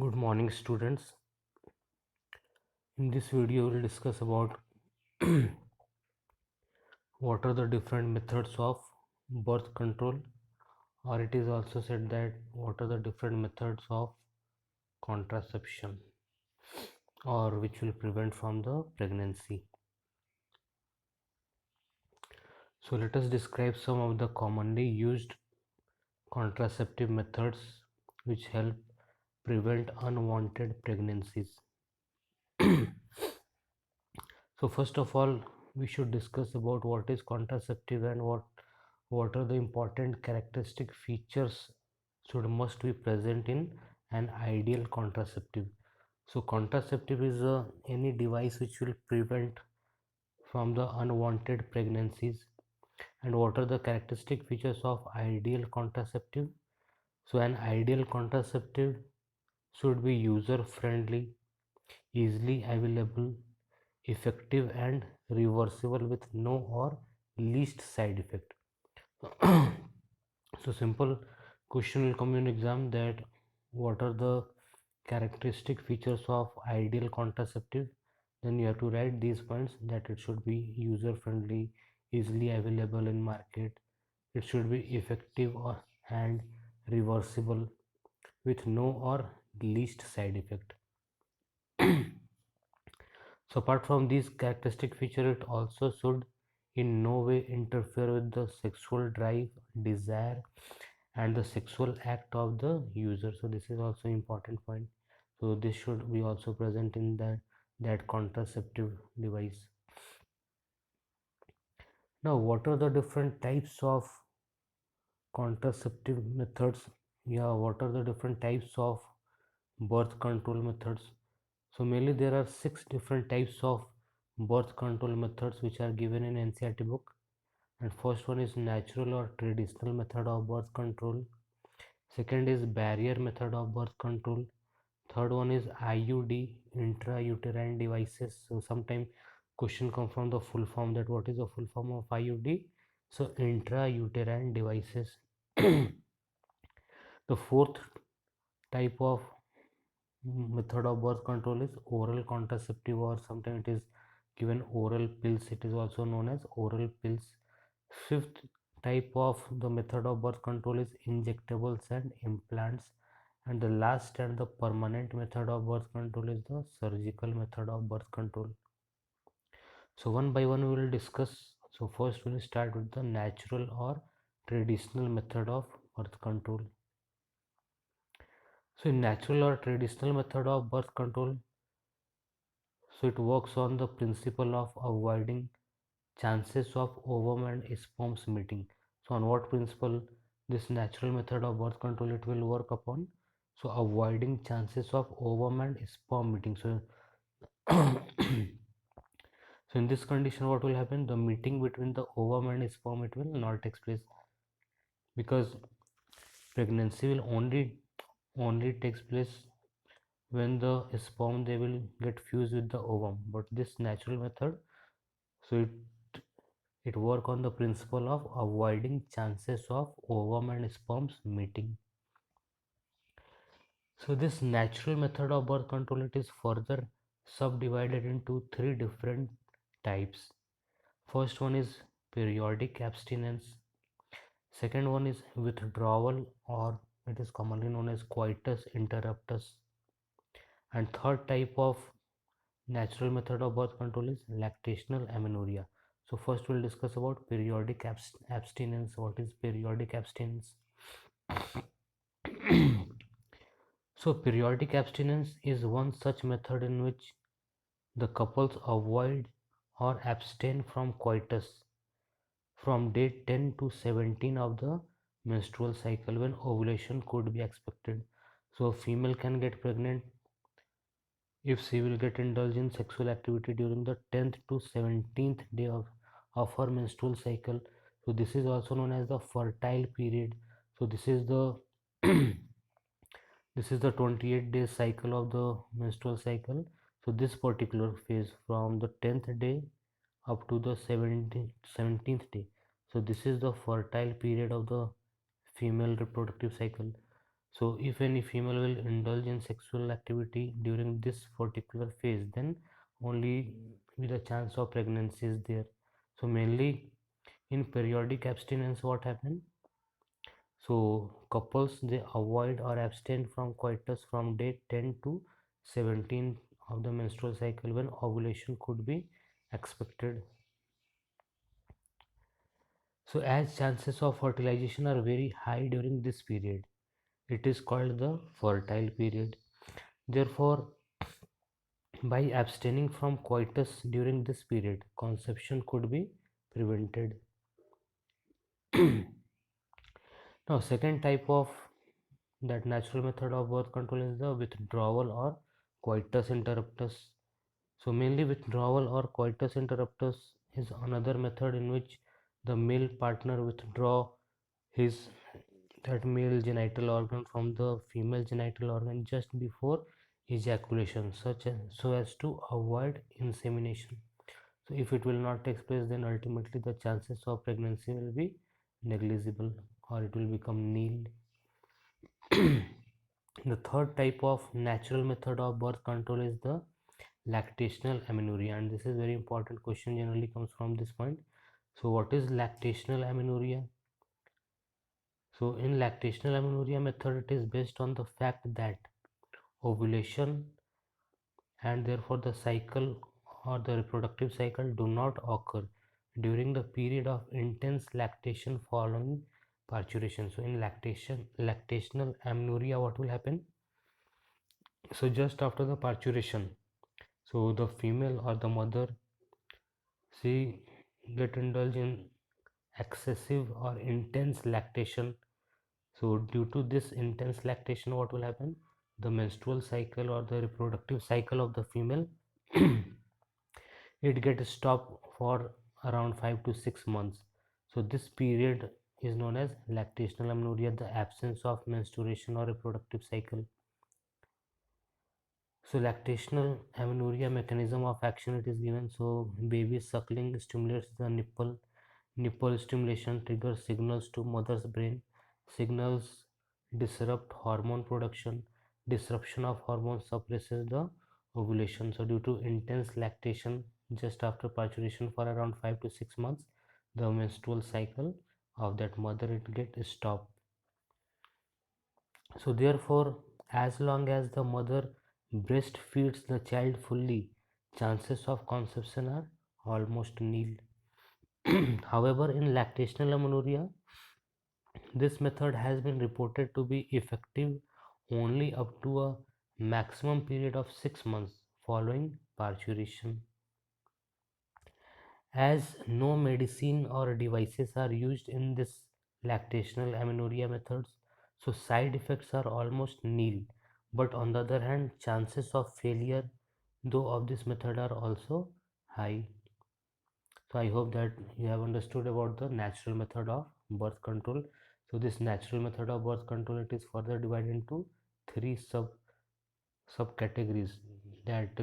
Good morning, students. In this video, we'll discuss about what are the different methods of birth control, or it is also said that what are the different methods of contraception, or which will prevent from the pregnancy. So let us describe some of the commonly used contraceptive methods which help prevent unwanted pregnancies. So first of all, we should discuss about what is contraceptive and what are the important characteristic features should must be present in an ideal contraceptive. So contraceptive is any device which will prevent from the unwanted pregnancies. And what are the characteristic features of ideal contraceptive? So an ideal contraceptive should be user friendly, easily available, effective and reversible with no or least side effect. So simple question will come in exam that what are the characteristic features of ideal contraceptive, then you have to write these points that it should be user friendly, easily available in market, it should be effective or and reversible with no or least side effect. So apart from these characteristic feature, it also should in no way interfere with the sexual drive, desire, and the sexual act of the user. So this is also important point. So this should be also present in that contraceptive device. Now, what are the different types of contraceptive methods? Yeah, what are the different types of birth control methods? So mainly there are 6 different types of birth control methods which are given in NCERT book. And first one is natural or traditional method of birth control. Second is barrier method of birth control. Third one is IUD, intrauterine devices. So sometimes question come from the full form, that what is the full form of IUD? So intrauterine devices. The fourth type of method of birth control is oral contraceptive, or sometimes it is given oral pills, it is also known as oral pills. Fifth type of the method of birth control is injectables and implants. And the last and the permanent method of birth control is the surgical method of birth control. So one by one we will discuss. So first we will start with the natural or traditional method of birth control. So in natural or traditional method of birth control, so it works on the principle of avoiding chances of ovum and sperms meeting. So on what principle this natural method of birth control it will work upon? So avoiding chances of ovum and sperm meeting. So so in this condition what will happen? The meeting between the ovum and sperm it will not take place, because pregnancy will only takes place when the sperm they will get fused with the ovum. But this natural method, so it work on the principle of avoiding chances of ovum and sperms meeting. So this natural method of birth control it is further subdivided into 3 different types. First one is periodic abstinence. Second one is withdrawal, or it is commonly known as coitus interruptus. And third type of natural method of birth control is lactational amenorrhea. So first we'll discuss about periodic abstinence. What is periodic abstinence? So periodic abstinence is one such method in which the couples avoid or abstain from coitus from day 10 to 17 of the menstrual cycle, when ovulation could be expected. So a female can get pregnant if she will get indulged in sexual activity during the 10th to 17th day of her menstrual cycle. So this is also known as the fertile period. So this is the this is the 28 day cycle of the menstrual cycle. So this particular phase from the 10th day up to the 17th day, so this is the fertile period of the female reproductive cycle. So if any female will indulge in sexual activity during this particular phase, then only with a chance of pregnancy is there. So mainly in periodic abstinence, what happen? So couples, they avoid or abstain from coitus from day 10 to 17 of the menstrual cycle, when ovulation could be expected. So as chances of fertilization are very high during this period, it is called the fertile period. Therefore, by abstaining from coitus during this period, conception could be prevented. Now, second type of that natural method of birth control is the withdrawal or coitus interruptus. So mainly withdrawal or coitus interruptus is another method in which the male partner withdraw his that male genital organ from the female genital organ just before ejaculation, so as to avoid insemination. So if it will not take place, then ultimately the chances of pregnancy will be negligible, or it will become nil. The third type of natural method of birth control is the lactational amenorrhea, and this is very important question, generally comes from this point. So what is lactational amenorrhea? So in lactational amenorrhea method, it is based on the fact that ovulation and therefore the cycle or the reproductive cycle do not occur during the period of intense lactation following parturition. So in lactational amenorrhea, what will happen? So just after the parturition, so the female or the mother, she get indulged in excessive or intense lactation. So due to this intense lactation, what will happen? The menstrual cycle or the reproductive cycle of the female, it gets stopped for around 5 to 6 months. So this period is known as lactational amenorrhea, the absence of menstruation or reproductive cycle. So lactational amenorrhea mechanism of action, it is given. So baby suckling stimulates the nipple. Nipple stimulation triggers signals to mother's brain. Signals disrupt hormone production. Disruption of hormones suppresses the ovulation. So due to intense lactation just after parturition for around 5 to 6 months, the menstrual cycle of that mother, it gets stopped. So therefore, as long as the mother breastfeeds the child fully, chances of conception are almost nil. However, in lactational amenorrhea, this method has been reported to be effective only up to a maximum period of 6 months following parturition. As no medicine or devices are used in this lactational amenorrhea methods, so side effects are almost nil. But on the other hand, chances of failure though of this method are also high. So I hope that you have understood about the natural method of birth control. So this natural method of birth control, it is further divided into three subcategories. That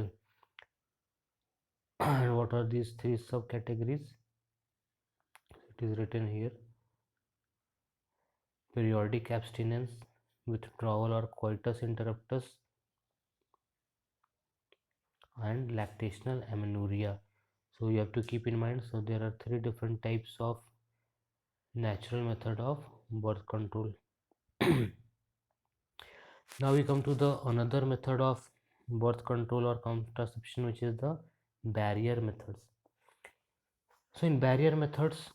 and what are these three subcategories? It is written here: periodic abstinence, withdrawal or coitus interruptus, and lactational amenorrhea. So you have to keep in mind, so there are three different types of natural method of birth control. Now we come to the another method of birth control or contraception, which is the barrier methods. So in barrier methods,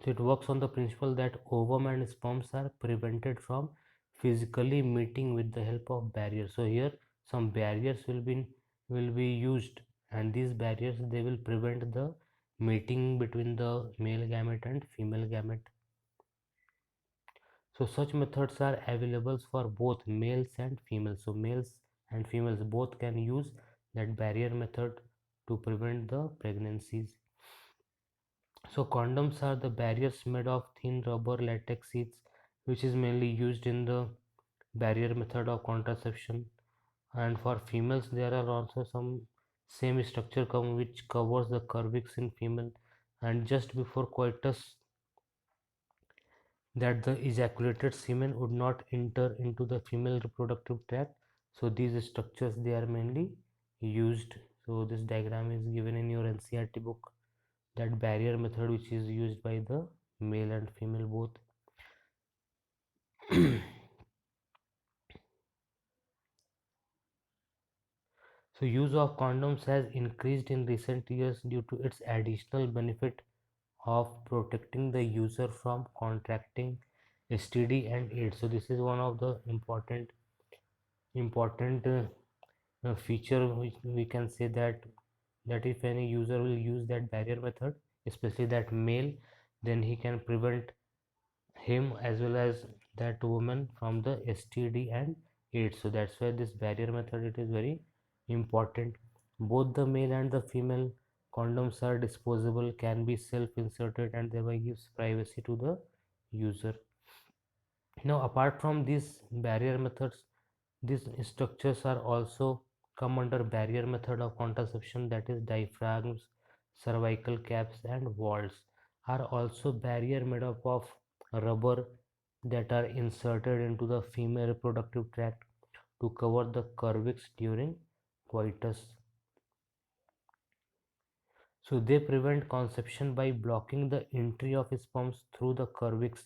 so it works on the principle that ovum and sperms are prevented from physically meeting with the help of barriers. So here some barriers will be used, and these barriers, they will prevent the mating between the male gamete and female gamete. So such methods are available for both males and females. So males and females both can use that barrier method to prevent the pregnancies. So condoms are the barriers made of thin rubber latex sheets, which is mainly used in the barrier method of contraception. And for females, there are also some same structure which covers the cervix in female. And just before coitus, that the ejaculated semen would not enter into the female reproductive tract. So these structures, they are mainly used. So this diagram is given in your NCERT book, that barrier method which is used by the male and female both. So use of condoms has increased in recent years due to its additional benefit of protecting the user from contracting STD and AIDS. So this is one of the important feature which we can say, that if any user will use that barrier method, especially that male, then he can prevent him as well as that woman from the STD and AIDS. So that's why this barrier method, it is very important. Both the male and the female condoms are disposable, can be self-inserted, and thereby gives privacy to the user. Now, apart from these barrier methods, these structures are also come under barrier method of contraception, that is diaphragms, cervical caps, and walls are also barrier made up of rubber that are inserted into the female reproductive tract to cover the cervix during coitus. So they prevent conception by blocking the entry of sperms through the cervix,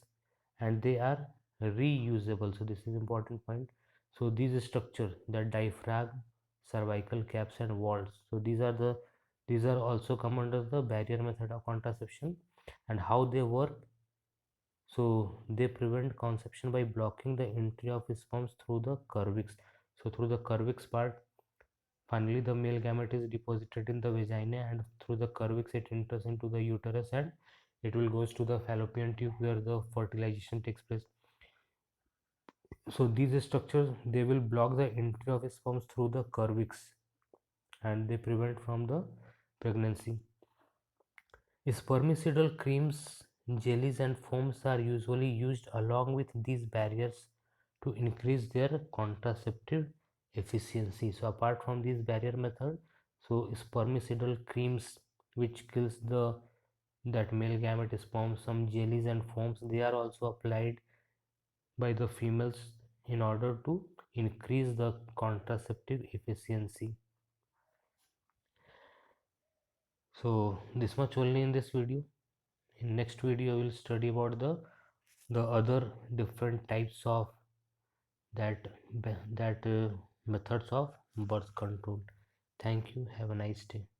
and they are reusable. So this is important point. So these structure, the diaphragm, cervical caps, and walls, so these are also come under the barrier method of contraception. And how they work? So they prevent conception by blocking the entry of sperms through the cervix. So through the cervix part, finally the male gamete is deposited in the vagina, and through the cervix it enters into the uterus, and it will goes to the fallopian tube where the fertilization takes place. So these structures, they will block the entry of sperms through the cervix, and they prevent from the pregnancy. Spermicidal creams, jellies, and foams are usually used along with these barriers to increase their contraceptive efficiency. So apart from this barrier method, so spermicidal creams which kills the that male gamete sperm, some jellies and foams, they are also applied by the females in order to increase the contraceptive efficiency. So this much only in this video. In next video we will study about the other different types of that that methods of birth control. Thank you. Have a nice day.